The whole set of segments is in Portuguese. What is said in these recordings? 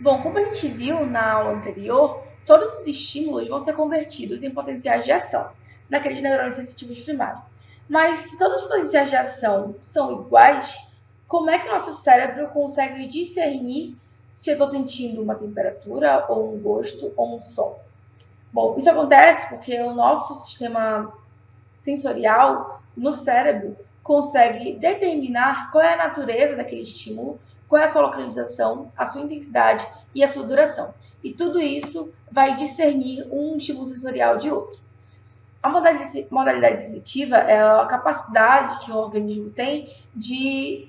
Bom, como a gente viu na aula anterior, todos os estímulos vão ser convertidos em potenciais de ação, naqueles neurônios sensitivos primários. Mas se todos os potenciais de ação são iguais, como é que o nosso cérebro consegue discernir se eu estou sentindo uma temperatura, ou um gosto, ou um som? Bom, isso acontece porque o nosso sistema sensorial no cérebro consegue determinar qual é a natureza daquele estímulo, qual é a sua localização, a sua intensidade e a sua duração. E tudo isso vai discernir um estímulo sensorial de outro. A modalidade sensitiva é a capacidade que o organismo tem de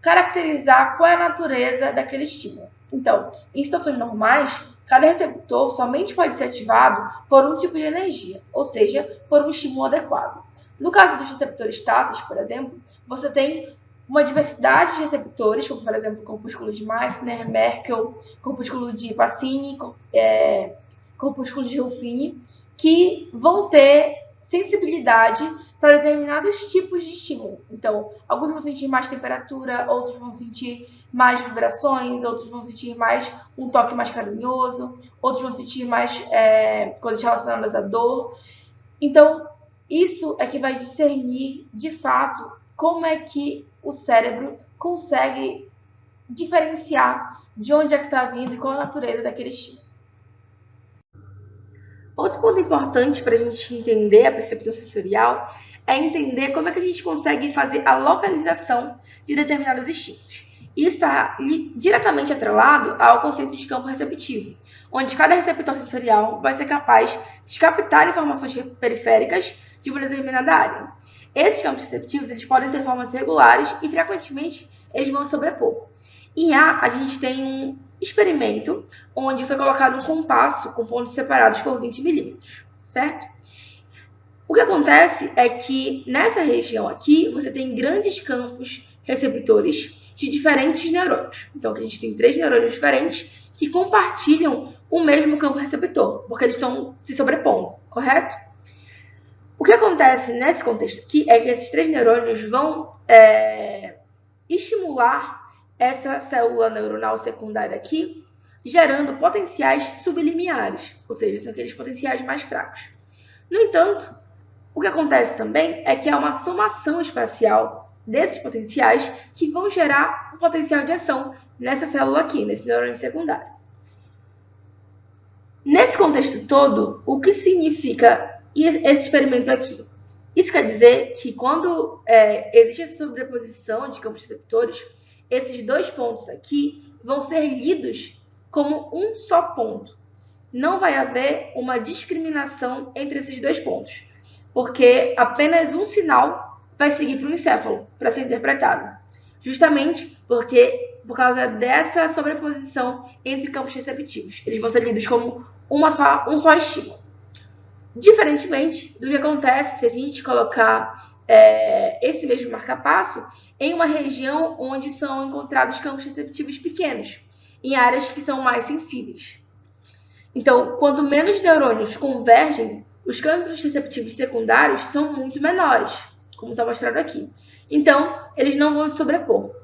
caracterizar qual é a natureza daquele estímulo. Então, em situações normais, cada receptor somente pode ser ativado por um tipo de energia, ou seja, por um estímulo adequado. No caso dos receptores táteis, por exemplo, você tem uma diversidade de receptores, como por exemplo o corpúsculo de Meissner, Merkel, corpúsculo de Pacini, corpúsculo de Ruffini, que vão ter sensibilidade para determinados tipos de estímulo. Então, alguns vão sentir mais temperatura, outros vão sentir mais vibrações, outros vão sentir mais um toque mais carinhoso, outros vão sentir mais coisas relacionadas à dor. Então, isso é que vai discernir, de fato, como é que o cérebro consegue diferenciar de onde é que está vindo e qual a natureza daquele estímulo. Outro ponto importante para a gente entender a percepção sensorial é entender como é que a gente consegue fazer a localização de determinados estímulos. Isso está diretamente atrelado ao conceito de campo receptivo, onde cada receptor sensorial vai ser capaz de captar informações periféricas de uma determinada área. Esses campos receptivos eles podem ter formas regulares e, frequentemente, eles vão sobrepor. Em A gente tem um experimento onde foi colocado um compasso com pontos separados por 20 milímetros, certo? O que acontece é que nessa região aqui você tem grandes campos receptores de diferentes neurônios. Então a gente tem 3 neurônios diferentes que compartilham o mesmo campo receptor, porque eles estão se sobrepondo, correto? O que acontece nesse contexto aqui é que esses 3 neurônios vão estimular essa célula neuronal secundária aqui, gerando potenciais sublimiares, ou seja, são aqueles potenciais mais fracos. No entanto, o que acontece também é que há uma somação espacial desses potenciais que vão gerar um potencial de ação nessa célula aqui, nesse neurônio secundário. Nesse contexto todo, o que significa esse experimento aqui? Isso quer dizer que quando existe essa sobreposição de campos receptores, esses 2 pontos aqui vão ser lidos como um só ponto. Não vai haver uma discriminação entre esses 2 pontos, porque apenas um sinal vai seguir para o encéfalo para ser interpretado. Justamente porque, por causa dessa sobreposição entre campos receptivos, eles vão ser lidos como um só estímulo. Diferentemente do que acontece se a gente colocar esse mesmo marca-passo em uma região onde são encontrados campos receptivos pequenos, em áreas que são mais sensíveis. Então, quanto menos neurônios convergem, os campos receptivos secundários são muito menores, como está mostrado aqui. Então, eles não vão se sobrepor.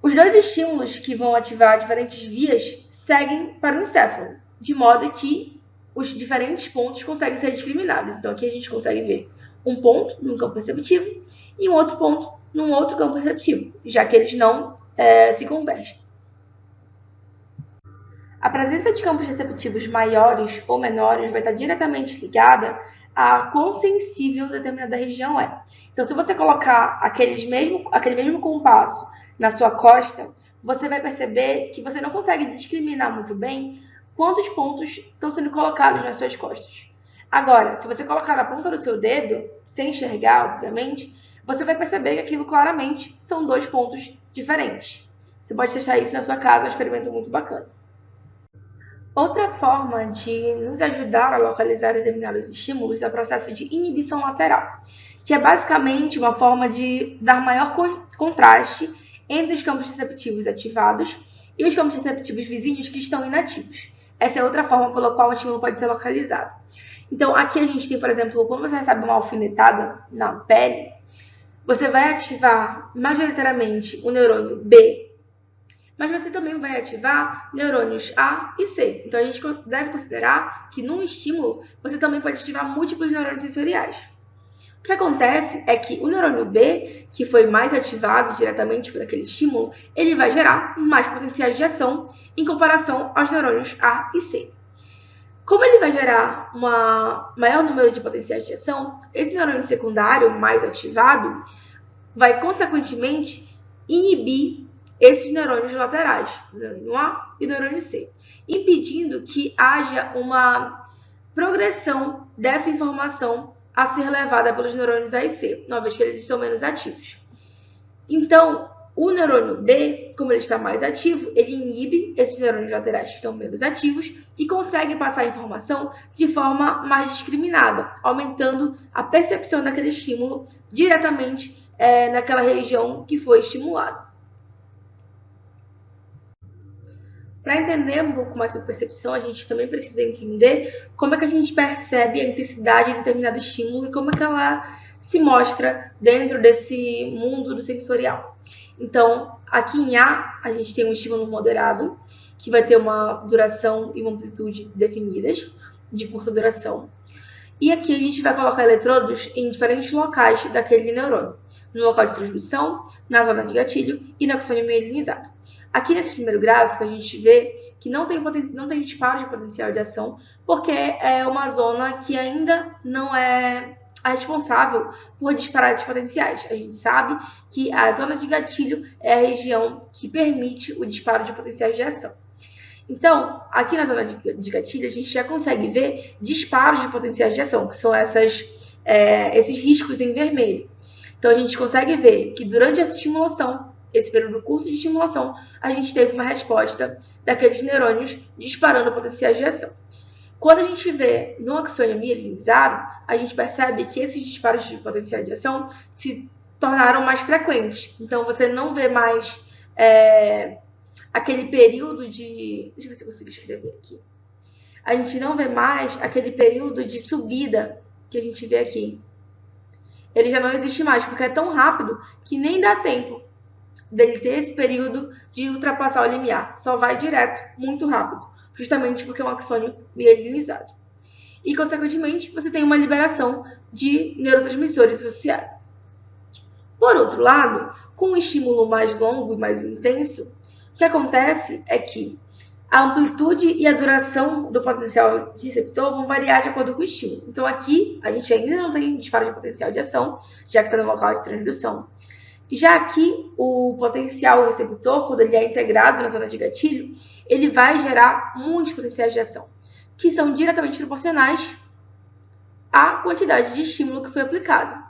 Os 2 estímulos que vão ativar diferentes vias seguem para o encéfalo, de modo que os diferentes pontos conseguem ser discriminados. Então, aqui a gente consegue ver um ponto num campo receptivo e um outro ponto num outro campo receptivo, já que eles não se convergem. A presença de campos receptivos maiores ou menores vai estar diretamente ligada a quão sensível determinada região é. Então, se você colocar aquele mesmo compasso na sua costa, você vai perceber que você não consegue discriminar muito bem quantos pontos estão sendo colocados nas suas costas. Agora, se você colocar na ponta do seu dedo, sem enxergar, obviamente, você vai perceber que aquilo claramente são 2 pontos diferentes. Você pode testar isso na sua casa, é um experimento muito bacana. Outra forma de nos ajudar a localizar determinados estímulos é o processo de inibição lateral, que é basicamente uma forma de dar maior contraste entre os campos receptivos ativados e os campos receptivos vizinhos que estão inativos. Essa é outra forma pela qual o estímulo pode ser localizado. Então, aqui a gente tem, por exemplo, quando você recebe uma alfinetada na pele, você vai ativar majoritariamente o neurônio B, mas você também vai ativar neurônios A e C. Então, a gente deve considerar que num estímulo, você também pode ativar múltiplos neurônios sensoriais. O que acontece é que o neurônio B, que foi mais ativado diretamente por aquele estímulo, ele vai gerar mais potenciais de ação em comparação aos neurônios A e C. Como ele vai gerar um maior número de potenciais de ação, esse neurônio secundário mais ativado vai, consequentemente, inibir esses neurônios laterais, o neurônio A e o neurônio C, impedindo que haja uma progressão dessa informação a ser levada pelos neurônios A e C, uma vez que eles estão menos ativos. Então, o neurônio B, como ele está mais ativo, ele inibe esses neurônios laterais que estão menos ativos e consegue passar a informação de forma mais discriminada, aumentando a percepção daquele estímulo diretamente naquela região que foi estimulada. Para entender um pouco mais sobre percepção, a gente também precisa entender como é que a gente percebe a intensidade de determinado estímulo e como é que ela se mostra dentro desse mundo do sensorial. Então, aqui em A, a gente tem um estímulo moderado, que vai ter uma duração e uma amplitude definidas, de curta duração. E aqui a gente vai colocar eletrodos em diferentes locais daquele neurônio. No local de transmissão, na zona de gatilho e no axônio mielinizado. Aqui nesse primeiro gráfico, a gente vê que não tem disparo de potencial de ação, porque é uma zona que ainda não é a responsável por disparar esses potenciais. A gente sabe que a zona de gatilho é a região que permite o disparo de potenciais de ação. Então, aqui na zona de gatilho, a gente já consegue ver disparos de potenciais de ação, que são esses riscos em vermelho. Então, a gente consegue ver que durante essa estimulação, esse período curto de estimulação, a gente teve uma resposta daqueles neurônios disparando potenciais de ação. Quando a gente vê no axônio mielinizado, a gente percebe que esses disparos de potencial de ação se tornaram mais frequentes. Então, você não vê mais aquele período de... Deixa eu ver se eu consigo escrever aqui. A gente não vê mais aquele período de subida que a gente vê aqui. Ele já não existe mais, porque é tão rápido que nem dá tempo dele ter esse período de ultrapassar o limiar. Só vai direto, muito rápido, justamente porque é um axônio mielinizado. E, consequentemente, você tem uma liberação de neurotransmissores associados. Por outro lado, com um estímulo mais longo e mais intenso, o que acontece é que a amplitude e a duração do potencial de receptor vão variar de acordo com o estímulo. Então, aqui, a gente ainda não tem disparo de potencial de ação, já que está no local de transdução. Já aqui, o potencial receptor, quando ele é integrado na zona de gatilho, ele vai gerar muitos potenciais de ação, que são diretamente proporcionais à quantidade de estímulo que foi aplicado.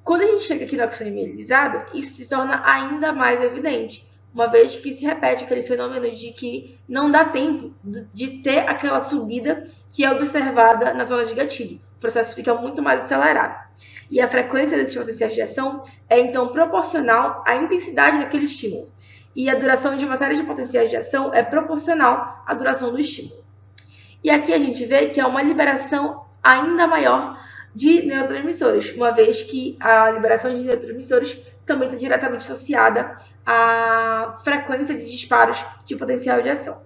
Quando a gente chega aqui no axônio mielinizado, isso se torna ainda mais evidente, uma vez que se repete aquele fenômeno de que não dá tempo de ter aquela subida que é observada na zona de gatilho. O processo fica muito mais acelerado. E a frequência desses potenciais de ação é, então, proporcional à intensidade daquele estímulo. E a duração de uma série de potenciais de ação é proporcional à duração do estímulo. E aqui a gente vê que há uma liberação ainda maior de neurotransmissores, uma vez que a liberação de neurotransmissores também está diretamente associada à frequência de disparos de potencial de ação.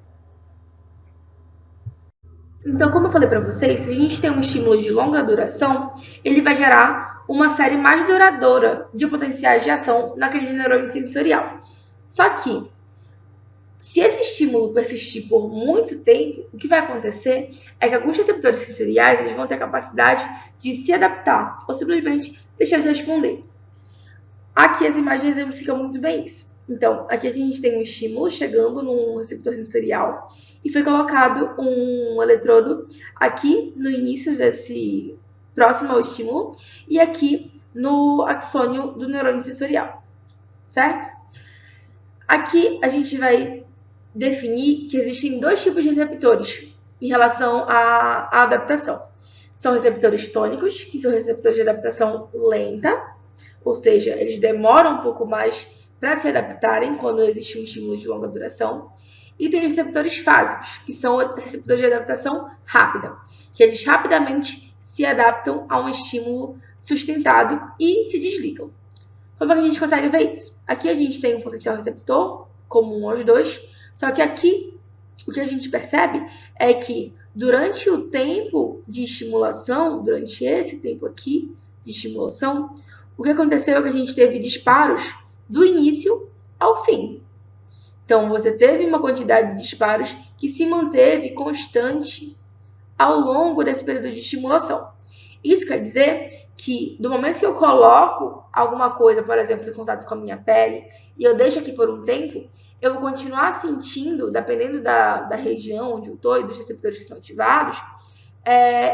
Então, como eu falei para vocês, se a gente tem um estímulo de longa duração, ele vai gerar uma série mais duradoura de potenciais de ação naquele neurônio sensorial. Só que, se esse estímulo persistir por muito tempo, o que vai acontecer é que alguns receptores sensoriais eles vão ter a capacidade de se adaptar ou simplesmente deixar de responder. Aqui as imagens exemplificam muito bem isso. Então, aqui a gente tem um estímulo chegando num receptor sensorial e foi colocado um eletrodo aqui no início próximo ao estímulo e aqui no axônio do neurônio sensorial, certo? Aqui a gente vai definir que existem dois tipos de receptores em relação à adaptação. São receptores tônicos, que são receptores de adaptação lenta, ou seja, eles demoram um pouco mais para se adaptarem quando existe um estímulo de longa duração. E tem os receptores fásicos, que são receptores de adaptação rápida, que eles rapidamente se adaptam a um estímulo sustentado e se desligam. Como é que a gente consegue ver isso? Aqui a gente tem um potencial receptor comum aos dois. Só que aqui, o que a gente percebe é que durante o tempo de estimulação, durante esse tempo aqui de estimulação, o que aconteceu é que a gente teve disparos do início ao fim. Então, você teve uma quantidade de disparos que se manteve constante ao longo desse período de estimulação. Isso quer dizer que, do momento que eu coloco alguma coisa, por exemplo, em contato com a minha pele, e eu deixo aqui por um tempo, eu vou continuar sentindo, dependendo da região onde eu estou e dos receptores que são ativados,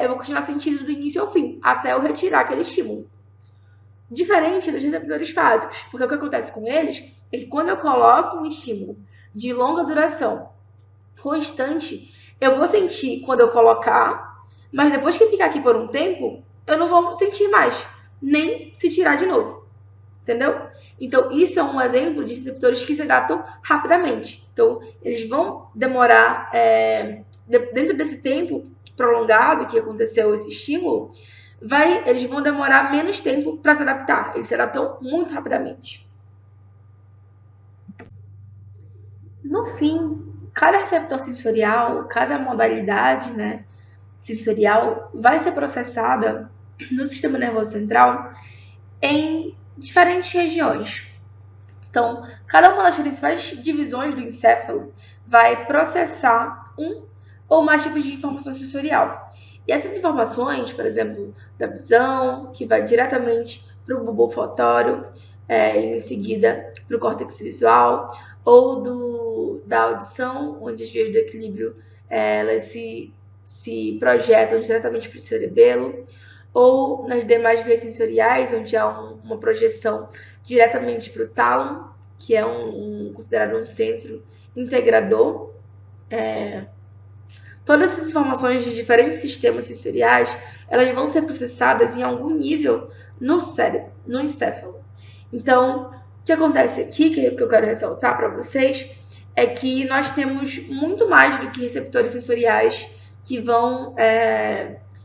eu vou continuar sentindo do início ao fim, até eu retirar aquele estímulo. Diferente dos receptores fásicos, porque o que acontece com eles é que quando eu coloco um estímulo de longa duração, constante, eu vou sentir quando eu colocar, mas depois que ficar aqui por um tempo, eu não vou sentir mais, nem se tirar de novo. Entendeu? Então, isso é um exemplo de receptores que se adaptam rapidamente. Então, eles vão demorar, dentro desse tempo prolongado que aconteceu esse estímulo, eles vão demorar menos tempo para se adaptar. Eles se adaptam muito rapidamente. No fim, cada receptor sensorial, cada modalidade, né, sensorial vai ser processada no sistema nervoso central em diferentes regiões. Então, cada uma das principais divisões do encéfalo vai processar um ou mais tipos de informação sensorial. E essas informações, por exemplo, da visão, que vai diretamente para o bulbo olfatório, em seguida para o córtex visual, ou da audição, onde as vias do equilíbrio elas se projetam diretamente para o cerebelo, ou nas demais vias sensoriais, onde há uma projeção diretamente para o tálamo, que é considerado um centro integrador. Todas essas informações de diferentes sistemas sensoriais, elas vão ser processadas em algum nível no cérebro, no encéfalo. Então, o que acontece aqui, que eu quero ressaltar para vocês, é que nós temos muito mais do que receptores sensoriais que vão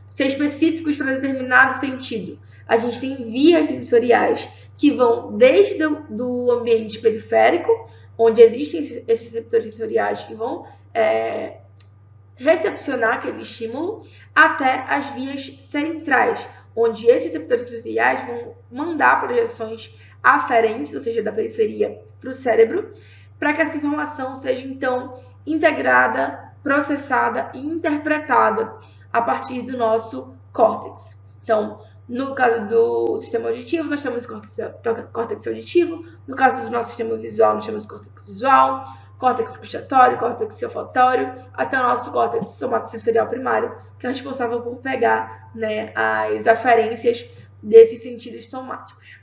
ser específicos para determinado sentido. A gente tem vias sensoriais que vão desde o ambiente periférico, onde existem esses receptores sensoriais que vão recepcionar aquele estímulo, até as vias centrais, onde esses receptores sensoriais vão mandar projeções aferentes, ou seja, da periferia para o cérebro, para que essa informação seja então integrada, processada e interpretada a partir do nosso córtex. Então, no caso do sistema auditivo, nós temos o córtex auditivo. No caso do nosso sistema visual, nós temos o córtex visual, córtex gustatório, córtex olfatório, até o nosso córtex somatosensorial primário, que é responsável por pegar, né, as aferências desses sentidos somáticos.